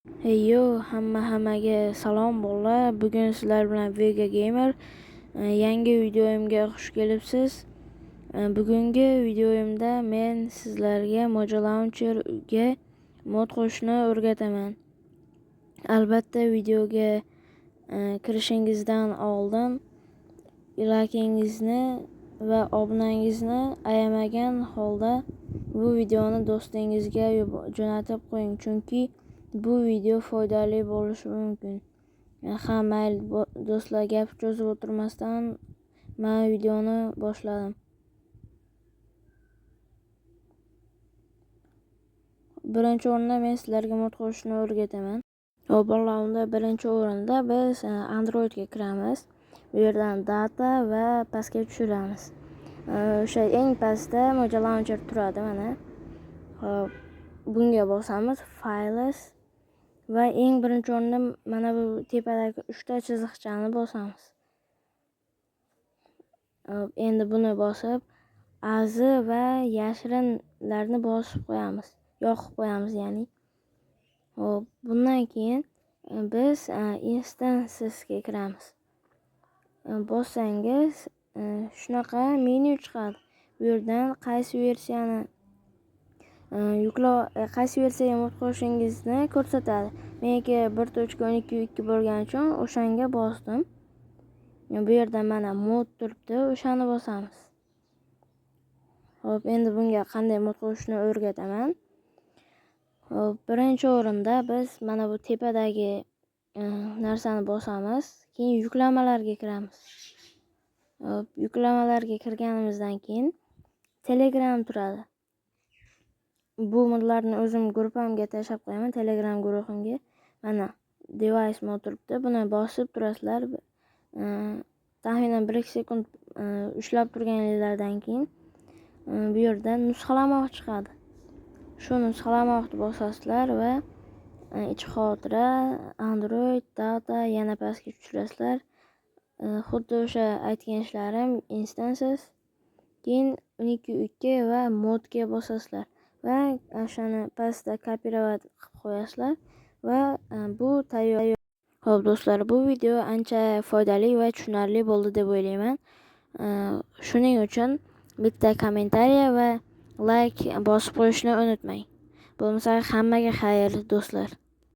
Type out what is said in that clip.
Heyo, hammaga salom bolalar. Bugun sizlar bilan Vega Gamer yangi videoyimga xush kelibsiz. Bugungi videoyimda men sizlarga Mojo Launcherga mod qo'shishni o'rgataman. Albatta videoga kirishingizdan oldin likingizni va obunangizni ayamagan holda bu videoni do'stingizga jo'natib qo'ying, chunki bu video foydali bo'lishi mumkin. Mayli do'stlar, gap cho'zib o'tirmasdan men videoni boshladim. Birinchi o'rinda men sizlarga mod qo'shishni o'rgataman. Bolalar, unda birinchi o'rinda biz Androidga kiramiz. Bu yerdan data va pastga tushiramiz. O'sha eng pastda Mojo Launcher turadi mana. Hop, bunga bosamiz, Files va eng birinchi o'rinda mana bu tepadagi 3 ta chiziqchani bosamiz. Endi buni bosib, azi va yashirinlarni bosib qo'yamiz, yoqib qo'yamiz ya'ni. Hop, bundan keyin biz instancesga kiramiz. Bossangiz shunaqa menu chiqadi. Bu yerdan qaysi versiyani qaysi versiyaga mod qo'shishingizni ko'rsatadi. Meniki 1.12.2 bo'lgani uchun o'shanga bosdim. Bu yerda mana mod turibdi, o'shani bosamiz. Hop, endi bunga qanday mod qo'shishni o'rgataman. Hop, birinchi o'rinda biz mana bu tepadagi narsani bosamiz, keyin yuklamalarga kiramiz. Hop, yuklamalarga kirganimizdan keyin Telegram turadi. Bu modlarni o'zim guruhimga tashlab qo'yaman, Telegram guruhimga. Mana device mod turibdi. Buni bosib turasizlar. Taxminan 1-2 sekund ushlab turganingizdan keyin bu yerdan nusxalamoq chiqadi. Shu nusxalamoqni bosasizlar va ichi xotira, Android, data, yana pastga tushirasizlar. Xuddi o'sha aytgan ishlarim instances. Keyin 12.2 va modga bosasizlar va o'shani pastda kopirovat qilib qo'yasizlar va bu tayyor. Xo'p do'stlar, bu video ancha foydali va tushunarli bo'ldi deb o'ylayman. Shuning uchun bitta kommentariy va like bosib qo'yishni unutmang. Bo'lmasa hammaga xayr do'stlar.